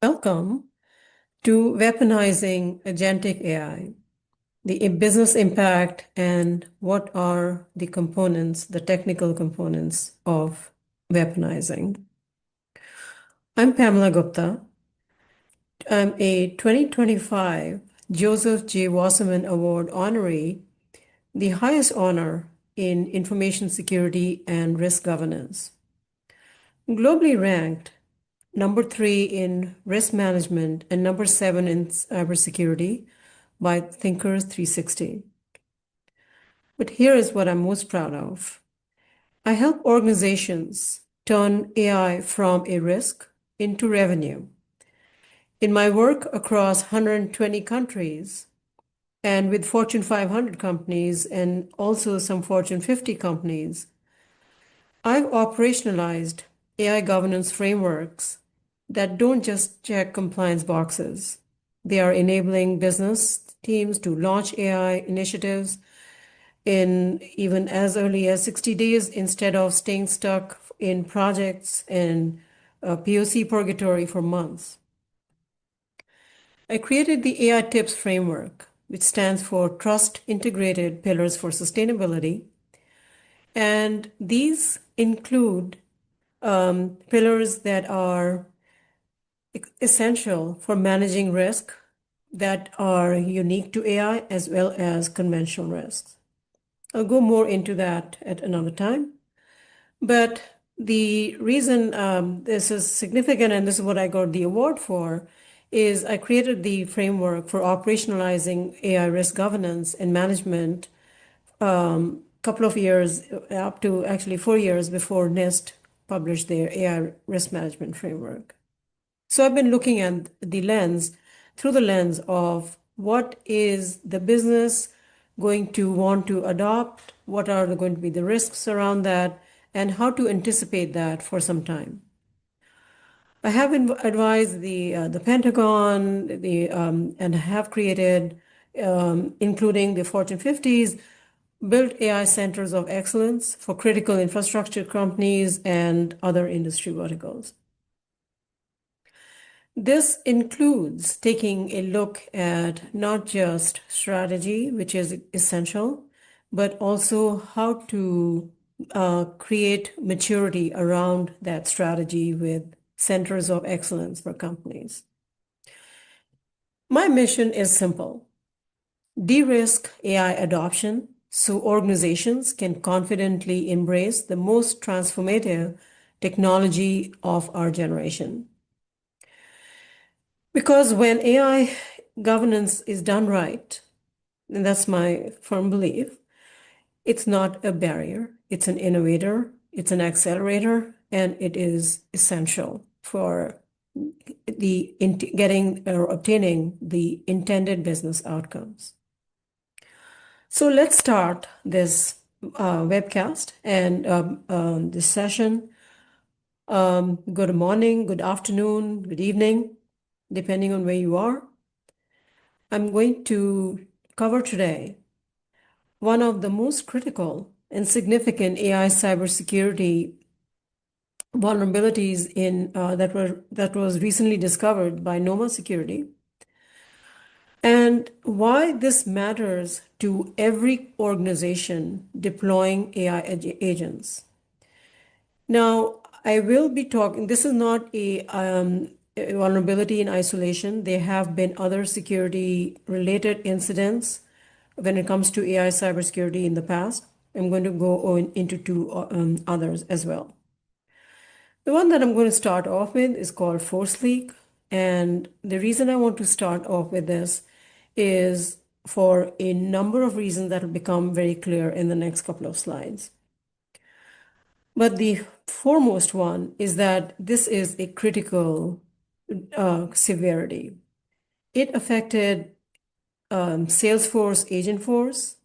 Welcome to Weaponizing Agentic AI, the business impact and what are the components, the technical components of weaponizing. I'm Pamela Gupta. I'm a 2025 Joseph J. Wasserman Award honoree, the highest honor in information security and risk governance. Globally ranked number 3 in risk management and number 7 in cybersecurity by Thinkers 360. But here is what I'm most proud of. I help organizations turn AI from a risk into revenue. In my work across 120 countries and with Fortune 500 companies and also some Fortune 50 companies, I've operationalized AI governance frameworks that don't just check compliance boxes. They are enabling business teams to launch AI initiatives in even as early as 60 days instead of staying stuck in projects and POC purgatory for months. I created the AI Tips framework, which stands for Trust Integrated Pillars for Sustainability. And these include pillars that are essential for managing risk that are unique to AI as well as conventional risks. I'll go more into that at another time. But the reason this is significant, and this is what I got the award for, is I created the framework for operationalizing AI risk governance and management couple of years, up to actually 4 years before NIST published their AI risk management framework. So I've been looking at through the lens of what is the business going to want to adopt, what are going to be the risks around that, and how to anticipate that for some time. I have advised the Pentagon, and have created, including the Fortune 50s, built AI centers of excellence for critical infrastructure companies and other industry verticals. This includes taking a look at not just strategy, which is essential, but also how to create maturity around that strategy with centers of excellence for companies. My mission is simple: de-risk AI adoption so organizations can confidently embrace the most transformative technology of our generation. Because when AI governance is done right, and that's my firm belief, it's not a barrier, it's an innovator, it's an accelerator, and it is essential for getting or obtaining the intended business outcomes. So let's start this webcast and this session. Good morning, good afternoon, good evening, depending on where you are. I'm going to cover today one of the most critical and significant AI cybersecurity vulnerabilities that was recently discovered by Noma Security, and why this matters to every organization deploying AI agents. Now, I will be talking, this is not a vulnerability in isolation. There have been other security related incidents when it comes to AI cybersecurity in the past. I'm going to go into two others as well. The one that I'm going to start off with is called ForcedLeak. And the reason I want to start off with this is for a number of reasons that will become very clear in the next couple of slides. But the foremost one is that this is a critical severity. It affected Salesforce Agentforce,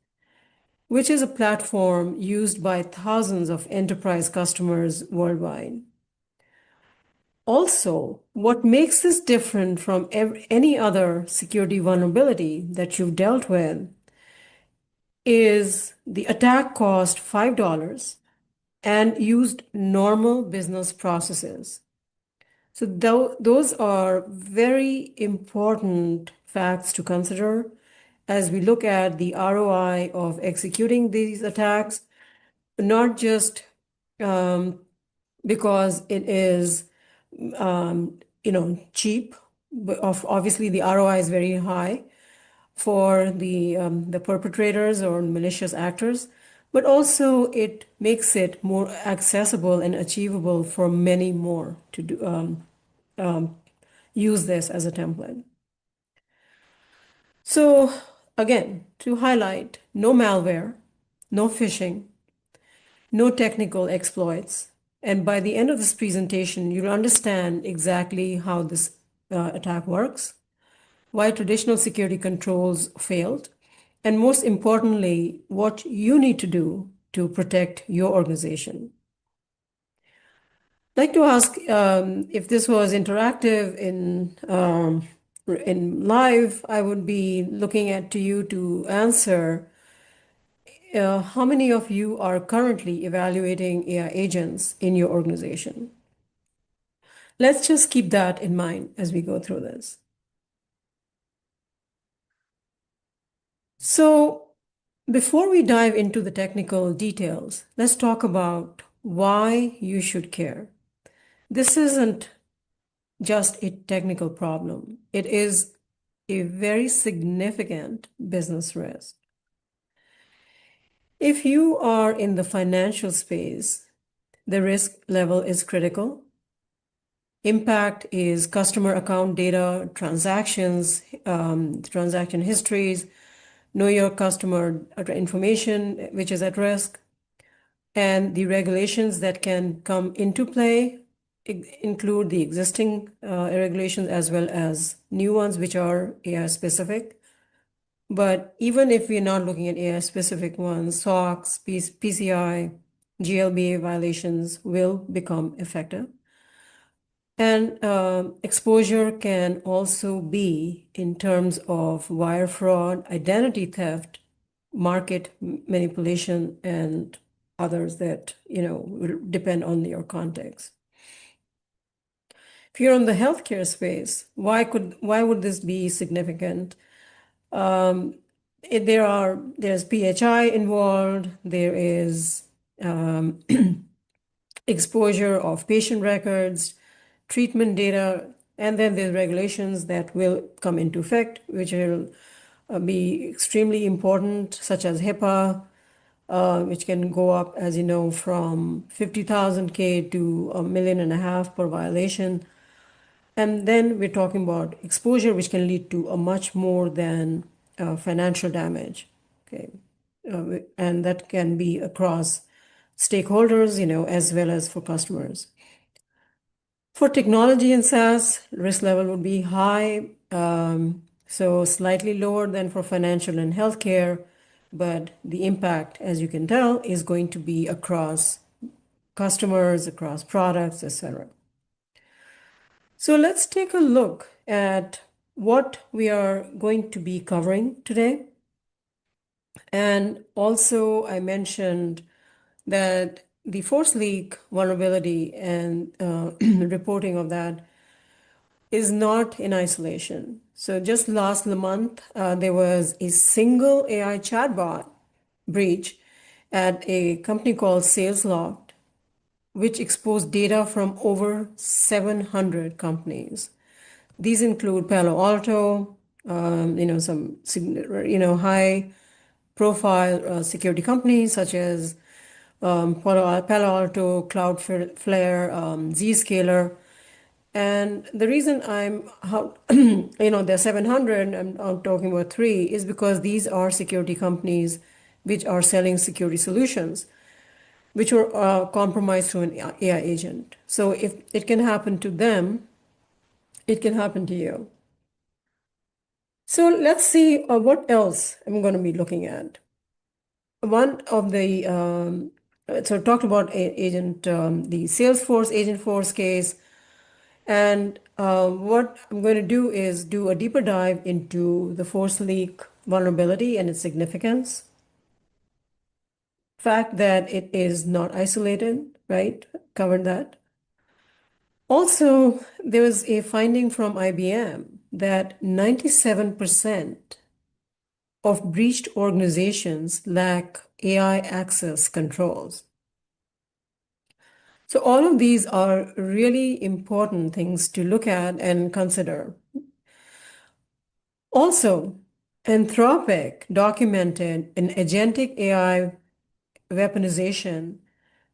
which is a platform used by thousands of enterprise customers worldwide. Also, what makes this different from any other security vulnerability that you've dealt with is the attack cost $5 and used normal business processes. So those are very important facts to consider as we look at the ROI of executing these attacks, not just um, because it is cheap. But obviously, the ROI is very high for the perpetrators or malicious actors, but also it makes it more accessible and achievable for many more to do, use this as a template. So again, to highlight, no malware, no phishing, no technical exploits. And by the end of this presentation, you'll understand exactly how this attack works, why traditional security controls failed, and most importantly, what you need to do to protect your organization. I'd like to ask if this was interactive in live, I would be looking at to you to answer how many of you are currently evaluating AI agents in your organization? Let's just keep that in mind as we go through this. So, before we dive into the technical details, let's talk about why you should care. This isn't just a technical problem, it is a very significant business risk. If you are in the financial space, the risk level is critical. Impact is customer account data, transactions, transaction histories, know your customer information, which is at risk, and the regulations that can come into play include the existing regulations as well as new ones, which are AI specific. But even if we're not looking at AI specific ones, SOX, PCI, GLBA violations will become effective. And exposure can also be in terms of wire fraud, identity theft, market manipulation, and others that, will depend on your context. If you're in the healthcare space, why would this be significant? There's PHI involved, there is exposure of patient records, treatment data, and then there's regulations that will come into effect, which will be extremely important, such as HIPAA, which can go up, as you know, from 50,000 K to 1.5 million per violation. And then we're talking about exposure, which can lead to a much more than financial damage. Okay, and that can be across stakeholders, as well as for customers. For technology and SaaS, risk level would be high, so slightly lower than for financial and healthcare, but the impact, as you can tell, is going to be across customers, across products, etc. So let's take a look at what we are going to be covering today. And also, I mentioned that the ForcedLeak vulnerability and reporting of that is not in isolation. So just last month, there was a single AI chatbot breach at a company called SalesLoft, which exposed data from over 700 companies. These include Palo Alto, some high profile security companies such as Palo Alto, Cloudflare, Zscaler. And the reason there's 700, I'm talking about three, is because these are security companies which are selling security solutions, which were compromised through an AI agent. So if it can happen to them, it can happen to you. So let's see what else I'm going to be looking at. One of the, so I talked about the Salesforce Agentforce case. And what I'm going to do is do a deeper dive into the ForcedLeak vulnerability and its significance. Fact that it is not isolated, right? Covered that. Also, there was a finding from IBM that 97% of breached organizations lack AI access controls. So all of these are really important things to look at and consider. Also, Anthropic documented an agentic AI weaponization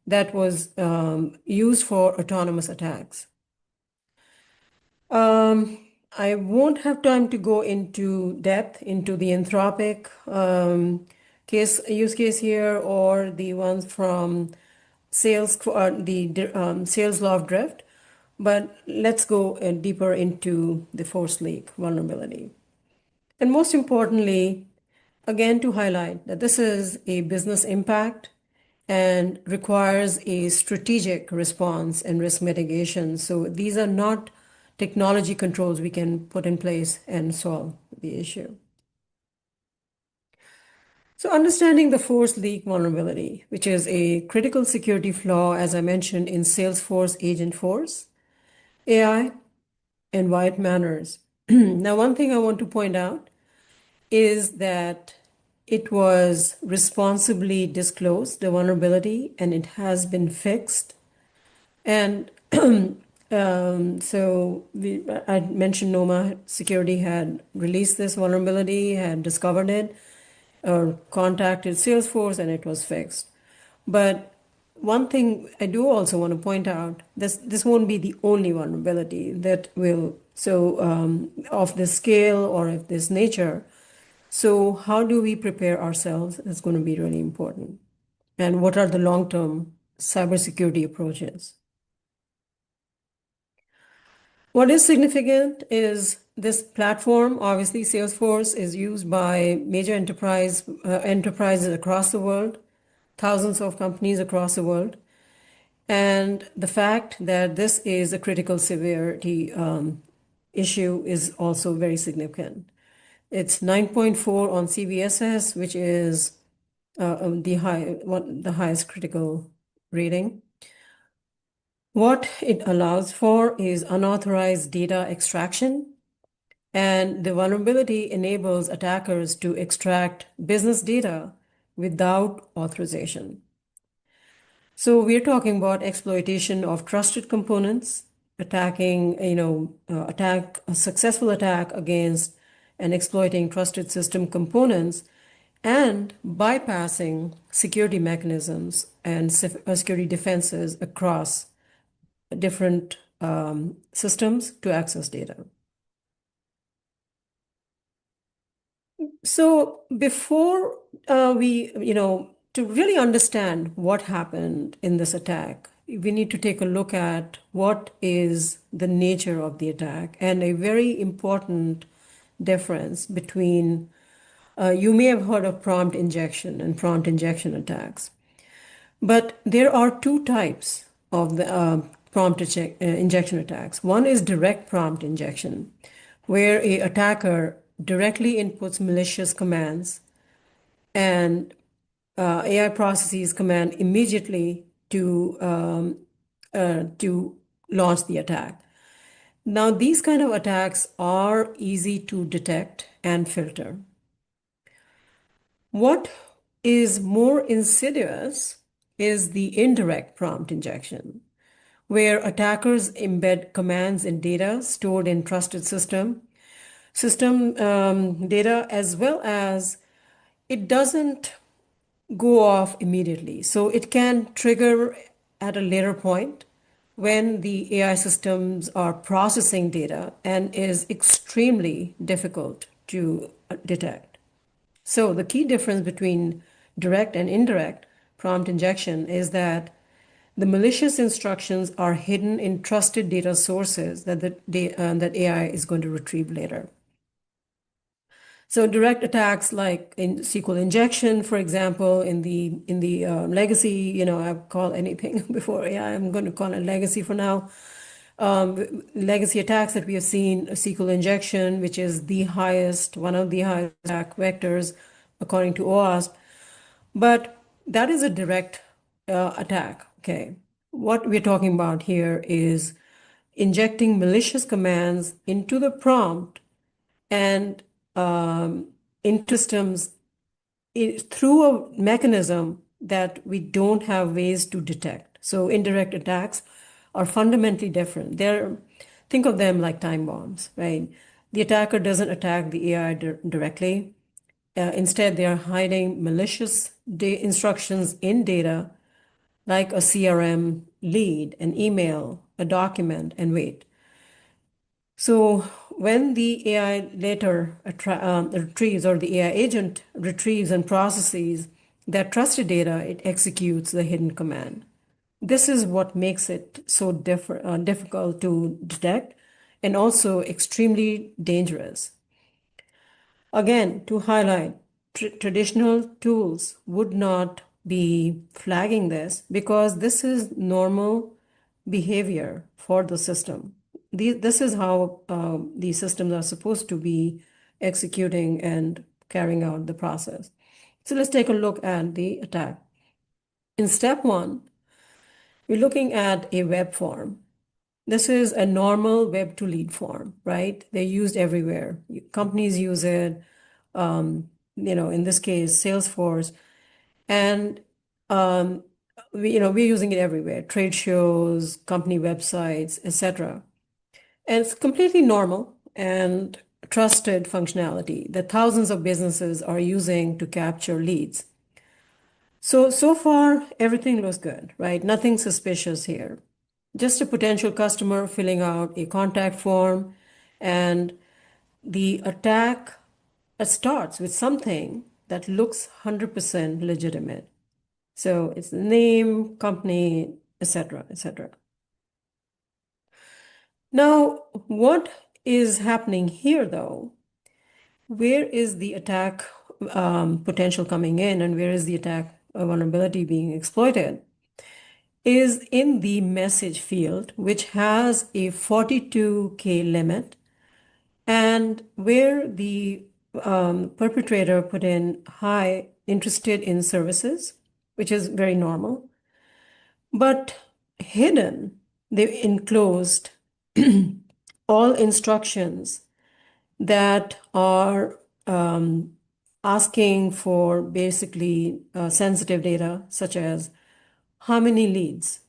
that was used for autonomous attacks. Um, I won't have time to go into depth into the Anthropic use case here or the ones from sales law of drift, but let's go deeper into the ForcedLeak vulnerability. And most importantly, again, to highlight that this is a business impact and requires a strategic response and risk mitigation. So these are not technology controls we can put in place and solve the issue. So understanding the force leak vulnerability, which is a critical security flaw, as I mentioned, in Salesforce Agentforce, AI, and why it matters. Now, one thing I want to point out is that it was responsibly disclosed, the vulnerability, and it has been fixed. And I mentioned Noma Security had released this vulnerability, had discovered it, or contacted Salesforce, and it was fixed. But one thing I do also want to point out, this won't be the only vulnerability that will, of this scale or of this nature. So how do we prepare ourselves is going to be really important. And what are the long-term cybersecurity approaches? What is significant is this platform, obviously Salesforce is used by major enterprises across the world, thousands of companies across the world. And the fact that this is a critical severity issue is also very significant. It's 9.4 on CVSS, which is the highest critical rating. What it allows for is unauthorized data extraction, and the vulnerability enables attackers to extract business data without authorization. So we're talking about exploitation of trusted components, a successful attack against and exploiting trusted system components, and bypassing security mechanisms and security defenses across different systems to access data. So before to really understand what happened in this attack, we need to take a look at what is the nature of the attack and a very important difference between, you may have heard of prompt injection and prompt injection attacks. But there are two types of the injection attacks. One is direct prompt injection, where a attacker directly inputs malicious commands and AI processes command immediately to launch the attack. Now, these kind of attacks are easy to detect and filter. What is more insidious is the indirect prompt injection, where attackers embed commands in data stored in trusted system data, as well as it doesn't go off immediately. So it can trigger at a later point when the AI systems are processing data and is extremely difficult to detect. So the key difference between direct and indirect prompt injection is that the malicious instructions are hidden in trusted data sources that AI is going to retrieve later. So direct attacks like in SQL injection, for example, in the legacy, I call anything before AI, I'm going to call it legacy for now. Legacy attacks that we have seen, SQL injection, which is one of the highest attack vectors according to OWASP. But that is a direct attack. Okay. What we're talking about here is injecting malicious commands into the prompt and into systems through a mechanism that we don't have ways to detect. So indirect attacks are fundamentally different. Think of them like time bombs, right? The attacker doesn't attack the AI directly. Instead, they are hiding malicious instructions in data like a CRM lead, an email, a document, and wait. So when the AI later retrieves, or the AI agent retrieves and processes that trusted data, it executes the hidden command. This is what makes it so difficult to detect and also extremely dangerous. Again, to highlight, traditional tools would not be flagging this because this is normal behavior for the system. This is how these systems are supposed to be executing and carrying out the process. So let's take a look at the attack. In step one, we're looking at a web form. This is a normal web to lead form, right? They're used everywhere. Companies use it, in this case, Salesforce. And we're using it everywhere, trade shows, company websites, etc. And it's completely normal and trusted functionality that thousands of businesses are using to capture leads. So far, everything looks good, right? Nothing suspicious here. Just a potential customer filling out a contact form, and the attack starts with something that looks 100% legitimate. So it's the name, company, etc., etc. Now, what is happening here, though? Where is the attack potential coming in, and where is the attack vulnerability being exploited? Is in the message field, which has a 42K limit, and where the perpetrator put in "hi, interested in services," which is very normal. But hidden, they enclosed all instructions that are asking for basically sensitive data, such as how many leads,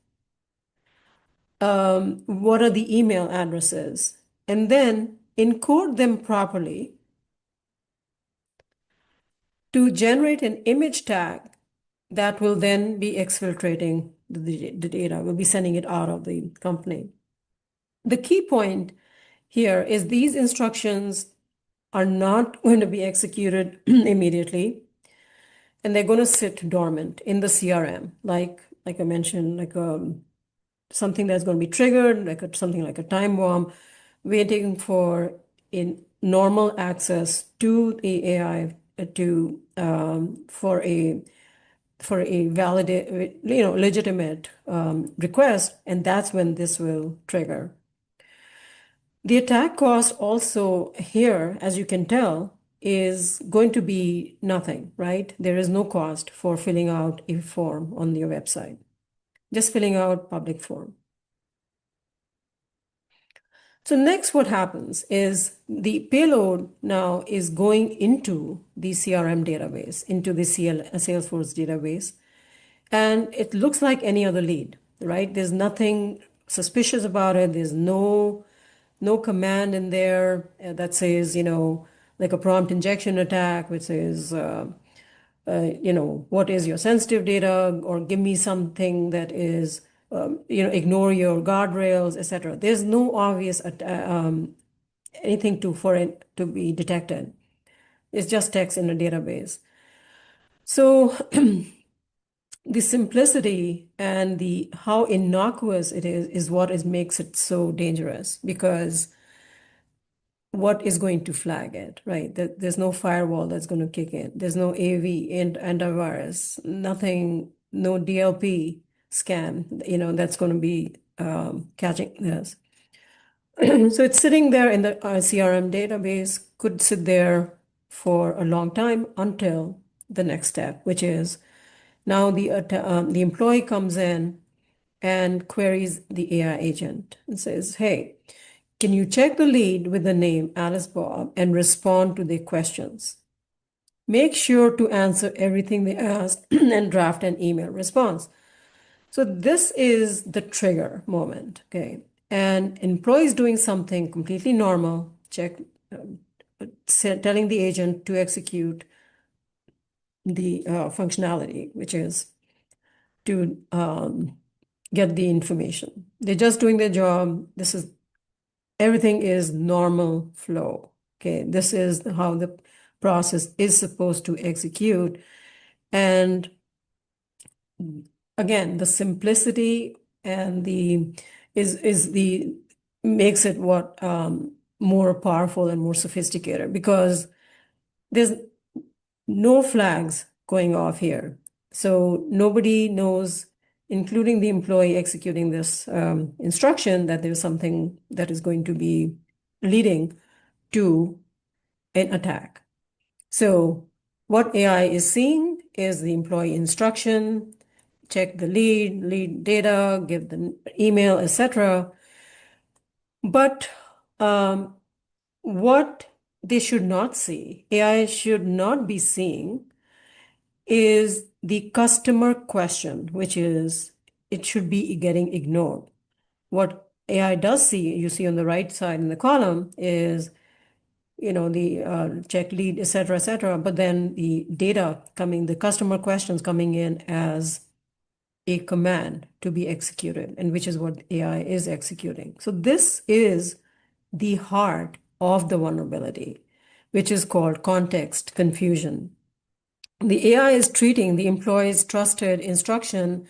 what are the email addresses, and then encode them properly to generate an image tag that will then be exfiltrating the data, will be sending it out of the company. The key point here is these instructions are not going to be executed immediately, and they're going to sit dormant in the CRM, like I mentioned, like something that's going to be triggered, like something like a time bomb, waiting for in normal access to the AI to for a valid, legitimate request, and that's when this will trigger. The attack cost also here, as you can tell, is going to be nothing, right? There is no cost for filling out a form on your website, just filling out public form. So next, what happens is the payload now is going into the CRM database, into the Salesforce database, and it looks like any other lead, right? There's nothing suspicious about it. There's no command in there that says, like a prompt injection attack, which says, what is your sensitive data, or give me something that is, ignore your guardrails, etc. There's no obvious anything for it to be detected. It's just text in a database. So the simplicity and the how innocuous it is what makes it so dangerous, because what is going to flag it, right? There's no firewall that's going to kick in. There's no AV and antivirus, nothing, no DLP scan, that's going to be catching this. So it's sitting there in the CRM database, could sit there for a long time until the next step, which is now the employee comes in and queries the AI agent and says, hey, can you check the lead with the name Alice Bob and respond to their questions? Make sure to answer everything they ask and draft an email response. So this is the trigger moment, okay? And employees doing something completely normal, telling the agent to execute the functionality, which is to get the information. They're just doing their job. Everything is normal flow. Okay, this is how the process is supposed to execute. And again, the simplicity and the is the makes it what more powerful and more sophisticated because there's no flags going off here. So nobody knows, including the employee executing this instruction, that there's something that is going to be leading to an attack. So what AI is seeing is the employee instruction, check the lead data, give the email, etc. But what they should not see, AI should not be seeing, is the customer question, which is it should be getting ignored. What AI does see, you see on the right side in the column, is the check lead, et cetera, but then the data coming, the customer questions coming in as a command to be executed, and which is what AI is executing. So this is the heart of the vulnerability, which is called context confusion. The AI is treating the employee's trusted instruction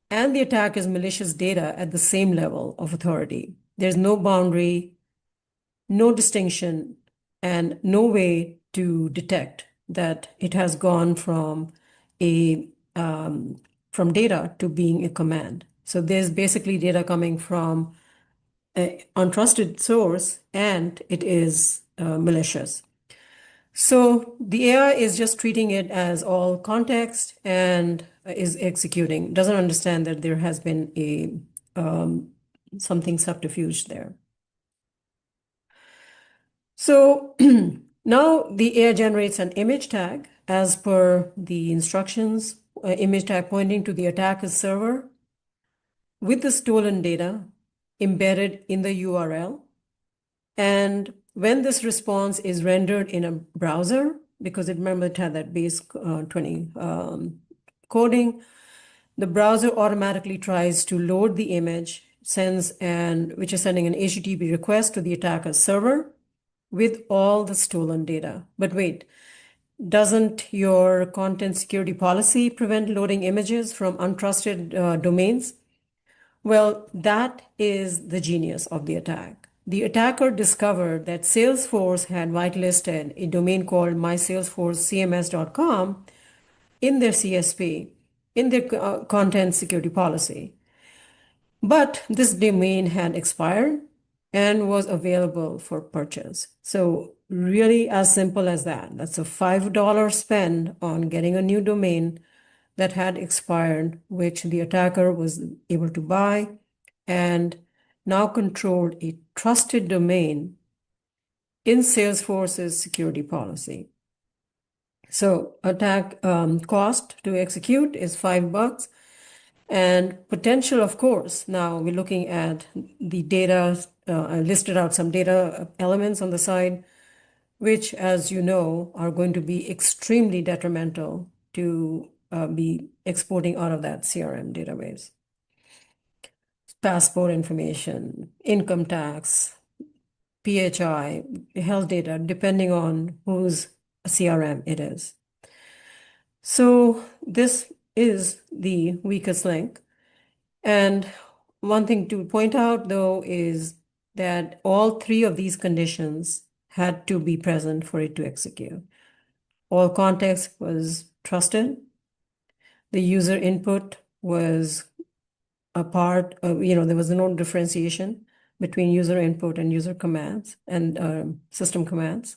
and the attacker's malicious data at the same level of authority. There's no boundary, no distinction, and no way to detect that it has gone from from data to being a command. So there's basically data coming from an untrusted source, and it is malicious. So the AI is just treating it as all context and is executing, doesn't understand that there has been something subterfuge there. So now the AI generates an image tag as per the instructions, image tag pointing to the attacker's server with the stolen data embedded in the URL. And when this response is rendered in a browser, because remember it had that base 20 coding, the browser automatically tries to load the image, which is sending an HTTP request to the attacker's server with all the stolen data. But wait, doesn't your content security policy prevent loading images from untrusted domains? Well, that is the genius of the attack. The attacker discovered that Salesforce had whitelisted a domain called mysalesforcecms.com in their CSP, in their content security policy. But this domain had expired and was available for purchase. So really as simple as that. That's a $5 spend on getting a new domain that had expired, which the attacker was able to buy and now controlled a trusted domain in Salesforce's security policy. So attack cost to execute is $5. And potential, of course, now we're looking at the data. I listed out some data elements on the side, which, as you know, are going to be extremely detrimental to be exporting out of that CRM database. Passport information, income tax, PHI, health data, depending on whose CRM it is. So this is the weakest link. And one thing to point out, though, is that all three of these conditions had to be present for it to execute. All context was trusted. The user input was a part of, there was no differentiation between user input and user commands and system commands.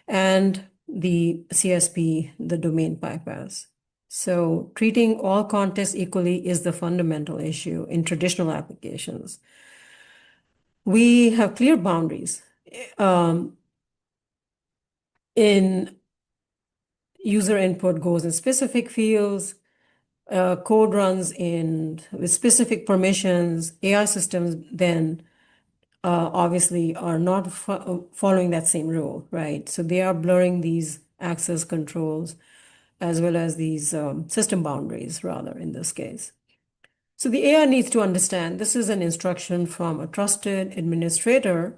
And the CSP, the domain bypass. So treating all context equally is the fundamental issue in traditional applications. We have clear boundaries um, in user input goes in specific fields, code runs in with specific permissions. AI systems then obviously are not following that same rule, right? So they are blurring these access controls as well as these system boundaries, rather, in this case. So the AI needs to understand this is an instruction from a trusted administrator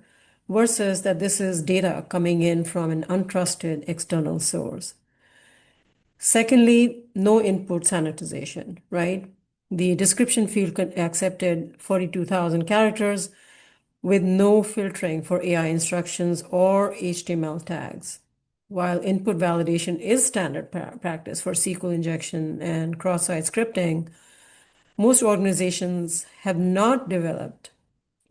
versus that this is data coming in from an untrusted external source. Secondly, no input sanitization, right? The description field accepted 42,000 characters with no filtering for AI instructions or HTML tags. While input validation is standard practice for SQL injection and cross-site scripting, most organizations have not developed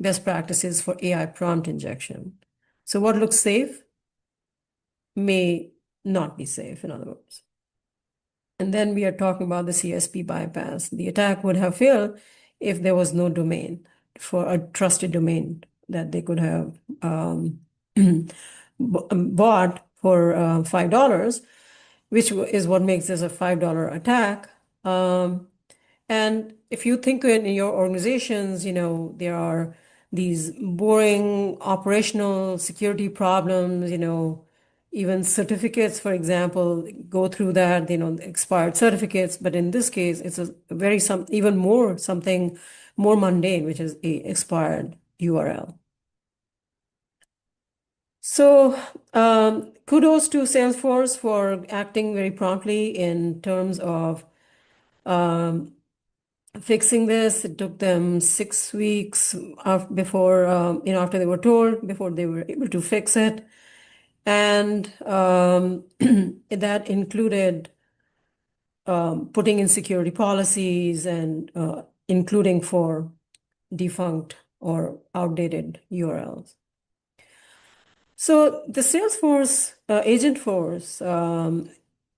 best practices for AI prompt injection. So what looks safe may not be safe, in other words. And then we are talking about the CSP bypass. The attack would have failed if there was no domain for a trusted domain that they could have bought for $5, which is what makes this a $5 attack. And if you think in your organizations, there are these boring operational security problems, even certificates, for example, go through that, expired certificates. But in this case, it's a very even more something more mundane, which is a expired URL. So kudos to Salesforce for acting very promptly in terms of fixing this. It took them 6 weeks before, after they were told, before they were able to fix it. And that included putting in security policies and including for defunct or outdated URLs. So the Salesforce Agentforce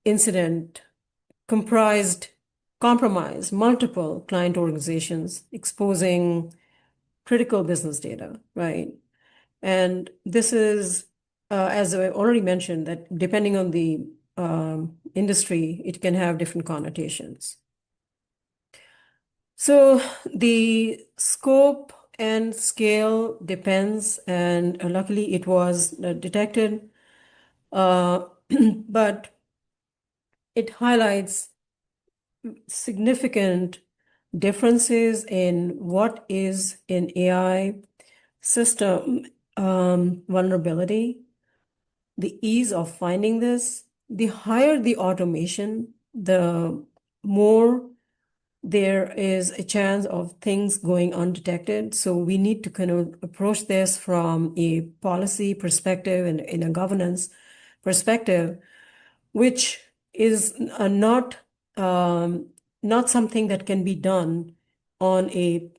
incident compromised multiple client organizations, exposing critical business data, right? And this is, as I already mentioned, that depending on the industry, it can have different connotations. So the scope and scale depends, and luckily it was detected, but it highlights significant differences in what is an AI system vulnerability, the ease of finding this. The higher the automation, the more there is a chance of things going undetected. So we need to kind of approach this from a policy perspective and in a governance perspective, which is not something that can be done on a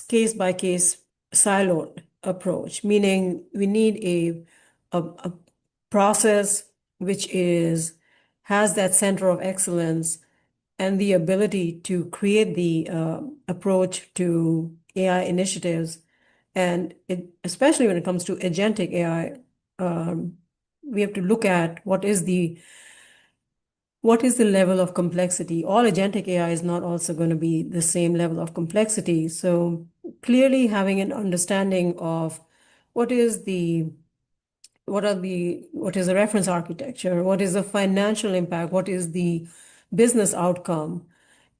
case-by-case siloed approach, meaning we need a process which has that center of excellence and the ability to create the approach to AI initiatives. And especially when it comes to agentic AI, we have to look at what is the level of complexity. All agentic AI is not also going to be the same level of complexity. So clearly having an understanding of what is the reference architecture, what is the financial impact, what is the business outcome,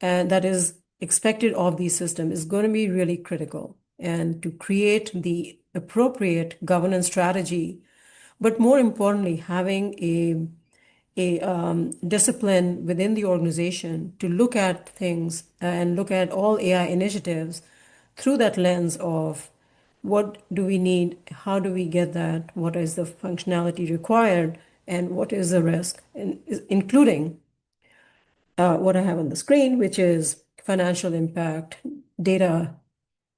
and that is expected of the system is going to be really critical. And to create the appropriate governance strategy, but more importantly, having a discipline within the organization to look at things and look at all AI initiatives through that lens of what do we need, how do we get that, what is the functionality required, and what is the risk, including what I have on the screen, which is financial impact, data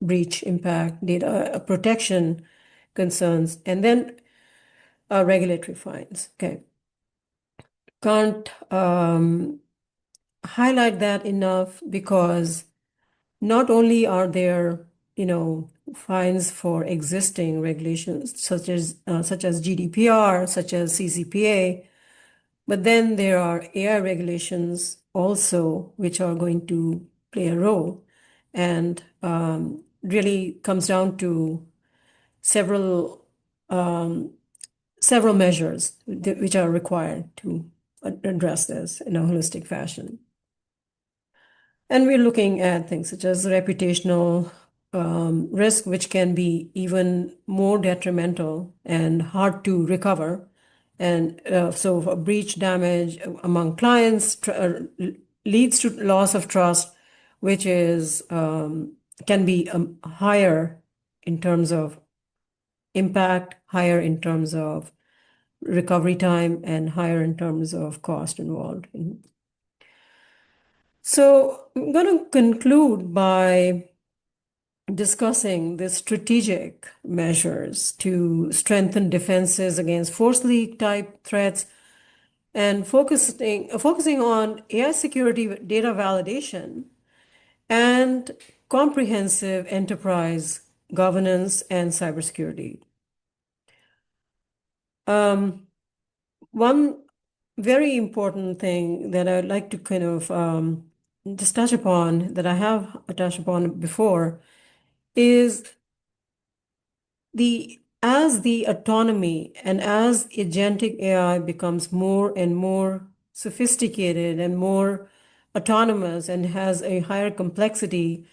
breach impact, data protection concerns, and then regulatory fines. Okay. Can't highlight that enough because not only are there, fines for existing regulations such as GDPR, such as CCPA, but then there are AI regulations also which are going to play a role, and really comes down to several um, several measures which are required to address this in a holistic fashion. And we're looking at things such as reputational risk, which can be even more detrimental and hard to recover. And so, a breach damage among clients leads to loss of trust, which is can be higher in terms of impact, higher in terms of recovery time, and higher in terms of cost involved. So I'm going to conclude by discussing the strategic measures to strengthen defenses against ForcedLeak type threats and focusing on AI security data validation and comprehensive enterprise governance and cybersecurity. One very important thing that I'd like to kind of just touch upon, that I have touched upon before, is as the autonomy and as agentic AI becomes more and more sophisticated and more autonomous and has a higher complexity,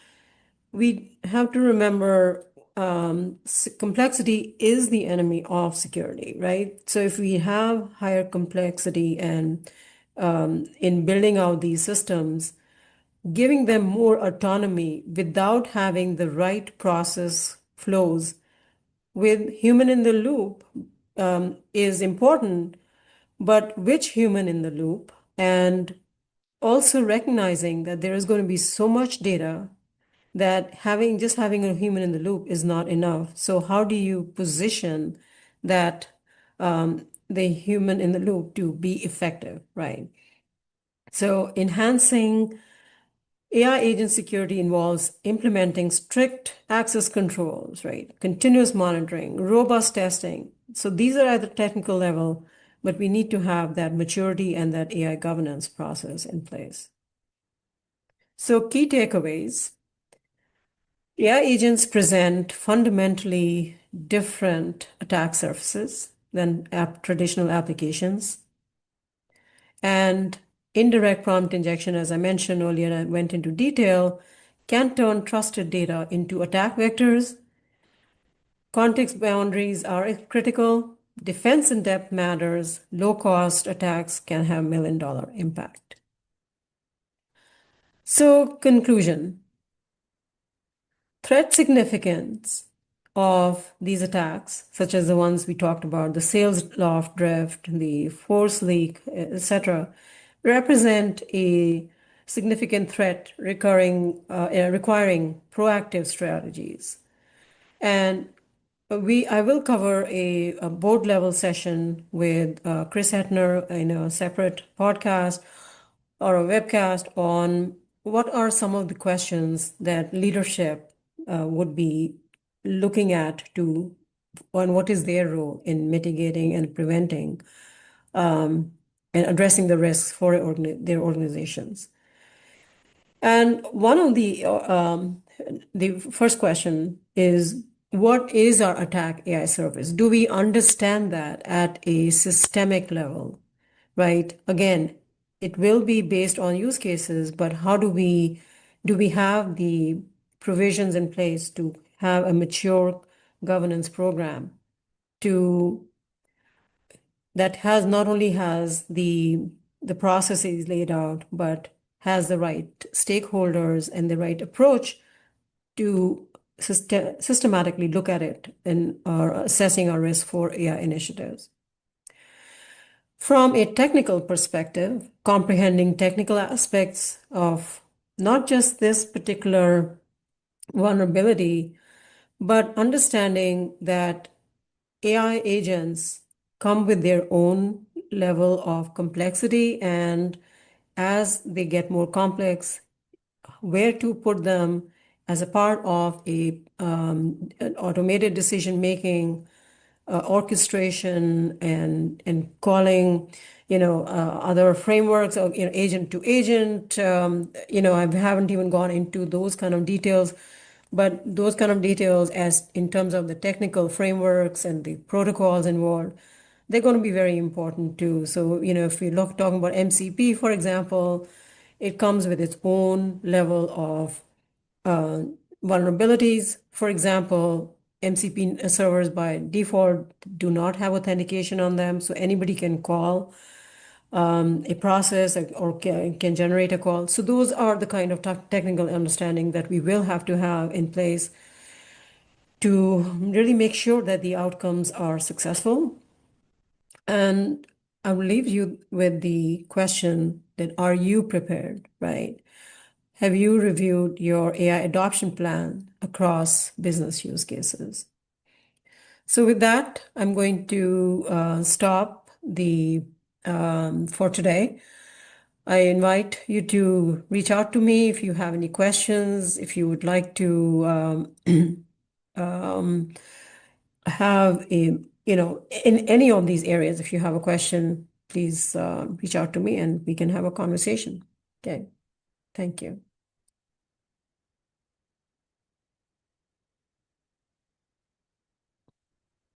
we have to remember complexity is the enemy of security, right? So if we have higher complexity and in building out these systems, giving them more autonomy without having the right process flows with human in the loop is important, but which human in the loop? And also recognizing that there is going to be so much data that having a human in the loop is not enough. So how do you position that the human in the loop to be effective, right? So enhancing AI agent security involves implementing strict access controls, right? Continuous monitoring, robust testing. So these are at the technical level, but we need to have that maturity and that AI governance process in place. So key takeaways. AI agents present fundamentally different attack surfaces than traditional applications. And indirect prompt injection, as I mentioned earlier, I went into detail, can turn trusted data into attack vectors. Context boundaries are critical. Defense in depth matters. Low-cost attacks can have million-dollar impact. So, conclusion. Threat significance of these attacks, such as the ones we talked about, the Salesforce drift, the ForcedLeak, etc., represent a significant threat requiring proactive strategies. And I will cover a board level session with Chris Hetner in a separate podcast or a webcast on what are some of the questions that leadership would be looking at on what is their role in mitigating and preventing and addressing the risks for their organizations. And one of the first question is, what is our attack AI service? Do we understand that at a systemic level, right? Again, it will be based on use cases, but how do we have the provisions in place to have a mature governance program to that has not only has the processes laid out, but has the right stakeholders and the right approach to systematically look at it and are assessing our risk for AI initiatives. From a technical perspective, comprehending technical aspects of not just this particular vulnerability, but understanding that AI agents come with their own level of complexity and as they get more complex, where to put them as a part of an automated decision making, orchestration, and calling, other frameworks of, agent to agent. I haven't even gone into those kind of details, but those kind of details, as in terms of the technical frameworks and the protocols involved, they're going to be very important too. So, if we look talking about MCP, for example, it comes with its own level of uh, vulnerabilities. For example, MCP servers by default do not have authentication on them, so anybody can call a process or can generate a call. So those are the kind of technical understanding that we will have to have in place to really make sure that the outcomes are successful. And I will leave you with the question that, are you prepared, right? Have you reviewed your AI adoption plan across business use cases? So with that, I'm going to stop the for today. I invite you to reach out to me if you have any questions, if you would like to um, have in any of these areas, if you have a question, please reach out to me and we can have a conversation. Okay, thank you.